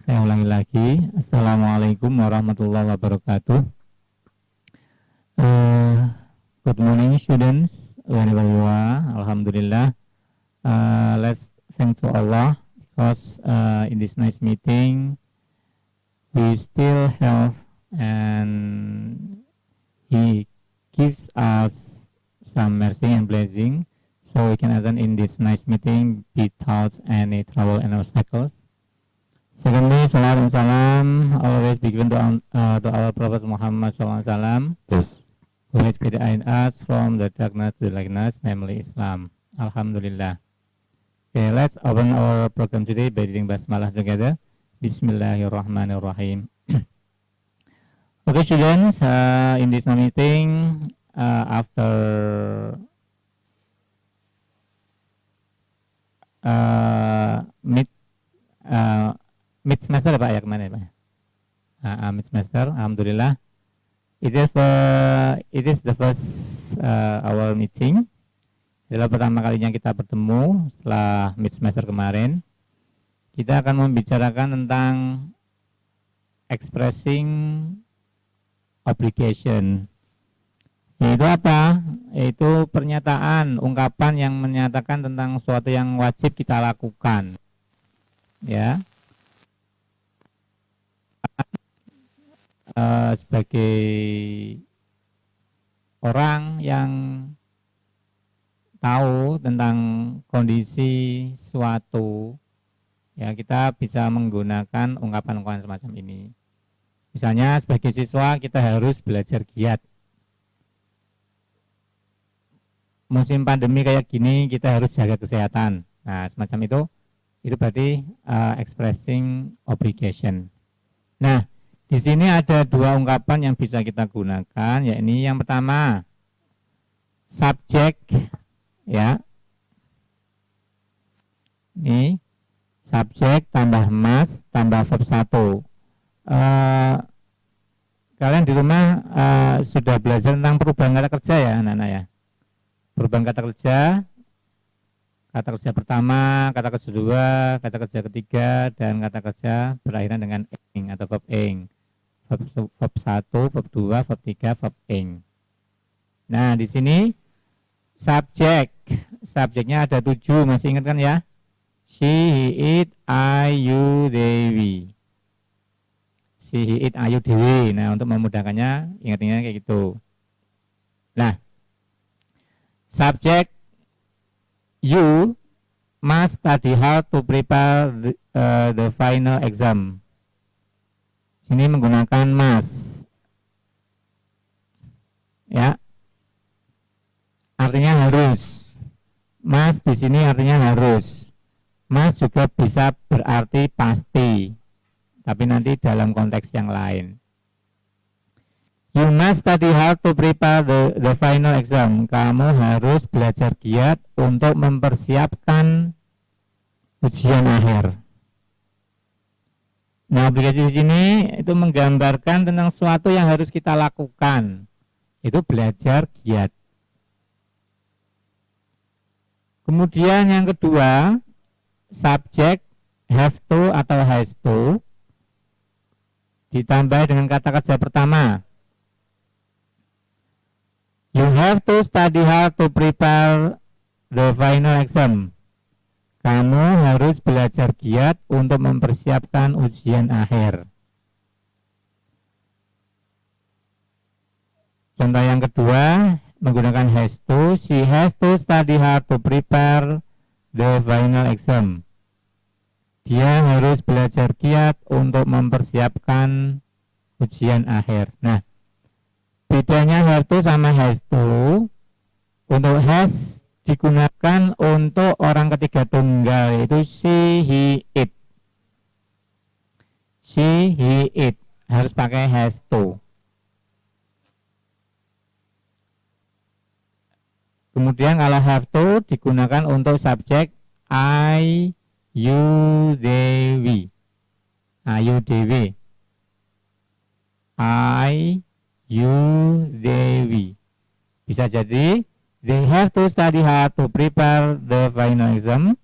Saya ulangi lagi. Assalamualaikum warahmatullahi wabarakatuh. Good morning students, wherever you are. Alhamdulillah. Let's thank to Allah because in this nice meeting we still have and He gives us some mercy and blessing so we can attend in this nice meeting without any trouble and obstacles. Secondly, salam and salam always be given to our Prophet Muhammad SAW, who has guided us from the darkness to the lightness, namely Islam. Alhamdulillah. Okay, let's open our program today by reading Basmalah together. Bismillahirrahmanirrahim. Okay, students, in this meeting, after mid semester Pak ya kemana Pak? Mid semester, alhamdulillah. It is the first our meeting. Adalah pertama kalinya kita bertemu setelah mid semester kemarin. Kita akan membicarakan tentang expressing obligation. Yaitu apa? Yaitu pernyataan, ungkapan yang menyatakan tentang sesuatu yang wajib kita lakukan. Ya. Sebagai orang yang tahu tentang kondisi suatu, ya kita bisa menggunakan ungkapan-ungkapan semacam ini. Misalnya sebagai siswa kita harus belajar giat. Musim pandemi kayak gini kita harus jaga kesehatan. Nah semacam itu berarti expressing obligation. Nah di sini ada dua ungkapan yang bisa kita gunakan, yakni yang pertama subject, ya. Ini subjek tambah mas tambah verb 1. Kalian di rumah sudah belajar tentang perubahan kata kerja ya anak-anak ya. Perubahan kata kerja pertama, kata kerja kedua, kata kerja ketiga, dan kata kerja berakhiran dengan ing atau verb ing. Verb 1, verb 2, verb 3, verb ing. Nah, di sini subjeknya ada 7, masih ingat kan ya? She, he, it, I, you, they, we. She, he, it, I, you, they, we. Nah, untuk memudahkannya, ingat-ingat kayak gitu. Nah, subjek you must study hard to prepare the final exam. Sini menggunakan must, ya, artinya harus. Must di sini artinya harus. Must juga bisa berarti pasti, tapi nanti dalam konteks yang lain. You must study hard to prepare the final exam. Kamu harus belajar giat untuk mempersiapkan ujian akhir. Nah, obligasi di sini itu menggambarkan tentang sesuatu yang harus kita lakukan. Itu belajar giat. Kemudian yang kedua, subjek have to atau has to ditambah dengan kata kerja pertama. You have to study hard to prepare the final exam. Kamu harus belajar giat untuk mempersiapkan ujian akhir. Contoh yang kedua menggunakan has to. She has to study hard to prepare the final exam. Dia harus belajar giat untuk mempersiapkan ujian akhir. Nah, bedanya have to sama has to. Untuk has digunakan untuk orang ketiga tunggal, yaitu she, he, it. She, he, it harus pakai has to. Kemudian kalau have to digunakan untuk subjek I, you, they, we. You, they, we. I, you, they, we. Bisa jadi they have to study hard to prepare the final exam.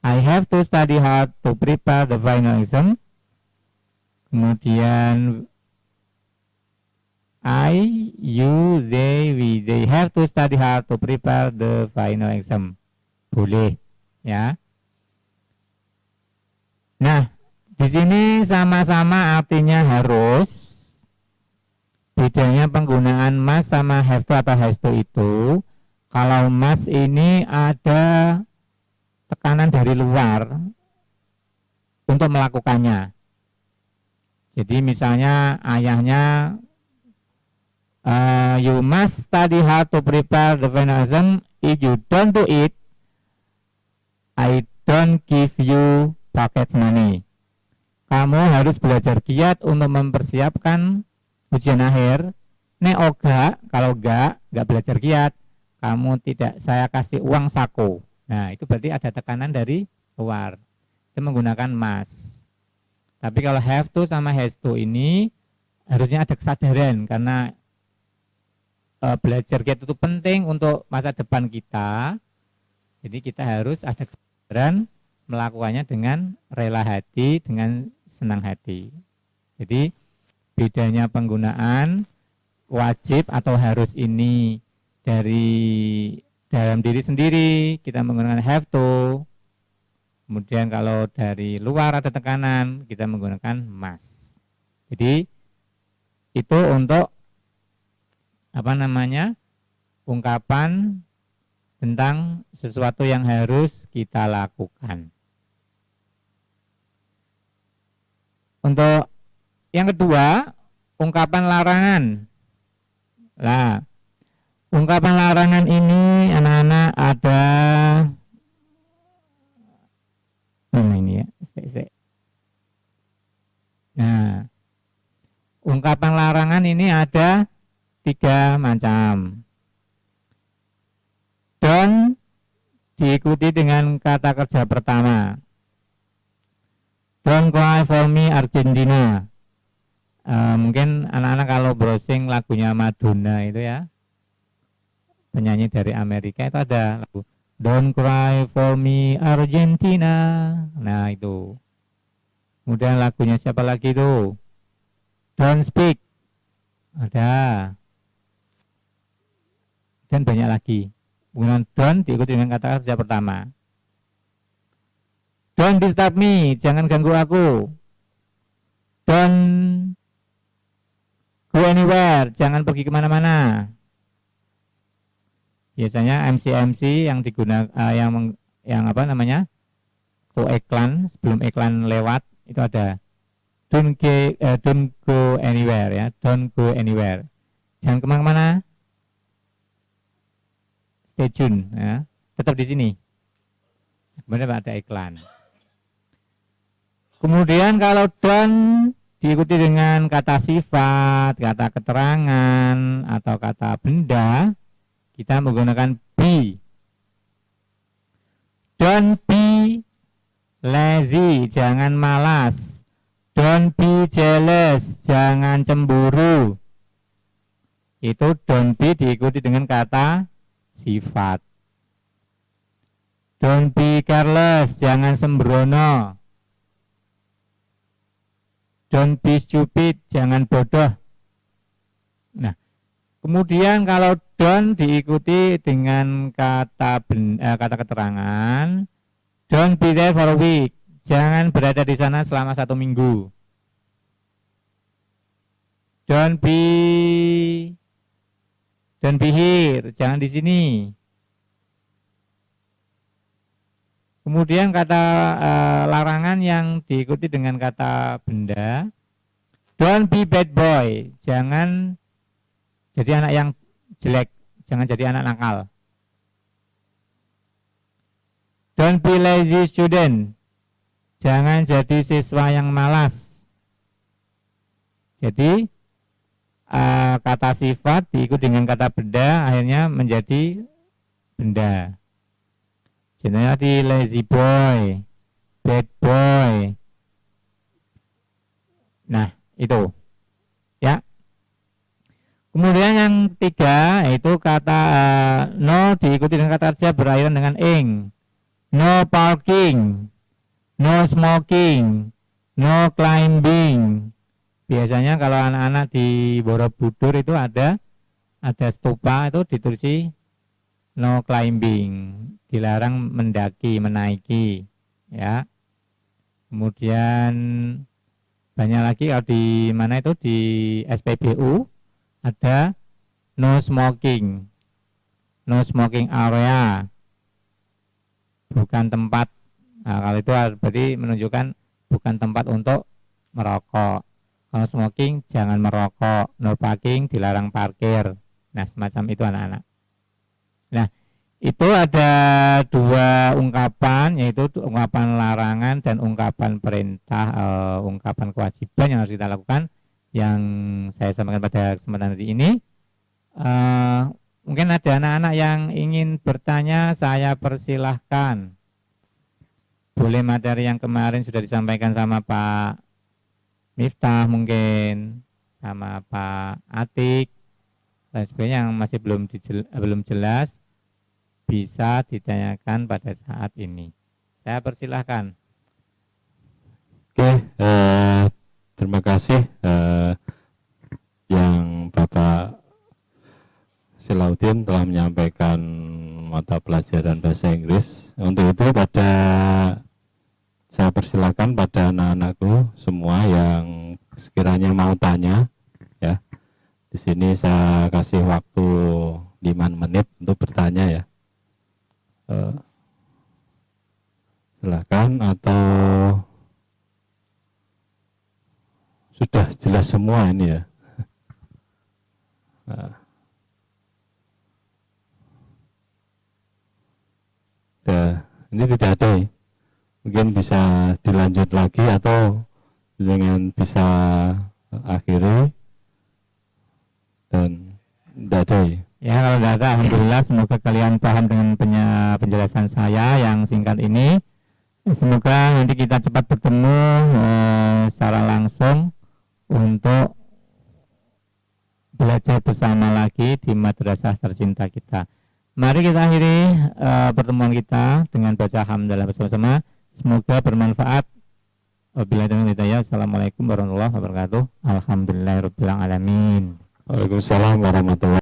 I have to study hard to prepare the final exam. Kemudian I, you, they, we, they have to study hard to prepare the final exam. Boleh, ya. Nah, di sini sama-sama artinya harus. Bedanya penggunaan must sama have to atau has to itu, kalau must ini ada tekanan dari luar untuk melakukannya. Jadi misalnya ayahnya, you must study hard to prepare the final exam. If you don't do it, I don't give you pocket money. Kamu harus belajar giat untuk mempersiapkan ujian akhir. Nek oga, kalau enggak belajar giat, kamu tidak saya kasih uang saku. Nah, itu berarti ada tekanan dari luar. Itu menggunakan must. Tapi kalau have to sama has to ini harusnya ada kesadaran karena belajar giat itu penting untuk masa depan kita. Jadi kita harus ada kesadaran melakukannya dengan rela hati, dengan senang hati. Jadi bedanya penggunaan wajib atau harus ini dari dalam diri sendiri kita menggunakan have to. Kemudian kalau dari luar ada tekanan kita menggunakan must. Jadi itu untuk ungkapan tentang sesuatu yang harus kita lakukan. Untuk yang kedua, ungkapan larangan. Nah, ungkapan larangan ini anak-anak ada ini ya. Nah, ungkapan larangan ini ada 3 macam. Don't diikuti dengan kata kerja pertama. Don't cry for me Argentina. Mungkin anak-anak kalau browsing lagunya Madonna itu ya, penyanyi dari Amerika itu ada lagu Don't cry for me Argentina. Nah itu. Kemudian lagunya siapa lagi tuh? Don't speak. Ada. Dan banyak lagi. Kemudian don't diikuti dengan kata kerja pertama. Don't disturb me. Jangan ganggu aku. Don't go anywhere. Jangan pergi kemana-mana. Biasanya MC yang digunakan tuh iklan, sebelum iklan lewat itu ada don't go anywhere ya, don't go anywhere. Jangan kemana-mana. Stay tune ya, tetap di sini. Kemudian ada iklan. Kemudian kalau don't diikuti dengan kata sifat, kata keterangan atau kata benda, kita menggunakan be. Don't be lazy, jangan malas. Don't be jealous, jangan cemburu. Itu don't be diikuti dengan kata sifat. Don't be careless, jangan sembrono. Don't be stupid, jangan bodoh. Nah, kemudian kalau don't diikuti dengan kata keterangan, don't be there for a week, jangan berada di sana selama 1 minggu. Don't be here, jangan di sini. Kemudian kata larangan yang diikuti dengan kata benda, don't be bad boy, jangan jadi anak yang jelek, jangan jadi anak nakal. Don't be lazy student, jangan jadi siswa yang malas. Jadi kata sifat diikuti dengan kata benda, akhirnya menjadi benda. Contohnya di lazy boy, bad boy. Nah, itu. Ya. Kemudian yang 3 yaitu kata no diikuti dengan kata kerja berakhiran dengan ing. No parking, no smoking, no climbing, Biasanya kalau anak-anak di Borobudur itu ada stupa itu ditulis no climbing, dilarang mendaki, menaiki, ya. Kemudian banyak lagi kalau di mana itu di SPBU ada no smoking, no smoking area, bukan tempat. Nah, kalau itu berarti menunjukkan bukan tempat untuk merokok. Kalau smoking jangan merokok, no parking, dilarang parkir. Nah, semacam itu anak-anak. Nah, itu ada dua ungkapan, yaitu ungkapan larangan dan ungkapan perintah, ungkapan kewajiban yang harus kita lakukan, yang saya sampaikan pada kesempatan hari ini. Mungkin ada anak-anak yang ingin bertanya, saya persilahkan. Boleh materi yang kemarin sudah disampaikan sama Pak Miftah mungkin, sama Pak Atik, dan sebagainya yang masih belum jelas, bisa ditanyakan pada saat ini. Saya persilahkan. Oke, terima kasih yang Bapak Silaudin telah menyampaikan mata pelajaran bahasa Inggris. Untuk itu saya persilakan pada anak-anakku semua yang sekiranya mau tanya, ya. Di sini saya kasih waktu 5 menit untuk bertanya, ya. Silakan, atau sudah jelas semua ini, ya. Ini tidak ada, ya. Mungkin bisa dilanjut lagi atau dengan bisa akhiri, dan tidak ada, ya. Ya, kalau tidak ada, alhamdulillah, semoga kalian paham dengan penjelasan saya yang singkat ini. Semoga nanti kita cepat bertemu secara langsung untuk belajar bersama lagi di madrasah tercinta kita. Mari kita akhiri pertemuan kita dengan baca hamdalah bersama-sama. Semoga bermanfaat. Wabillahi taufiq wal hidayah. Assalamualaikum warahmatullahi wabarakatuh. Alhamdulillahirabbil alamin. Waalaikumsalam warahmatullahi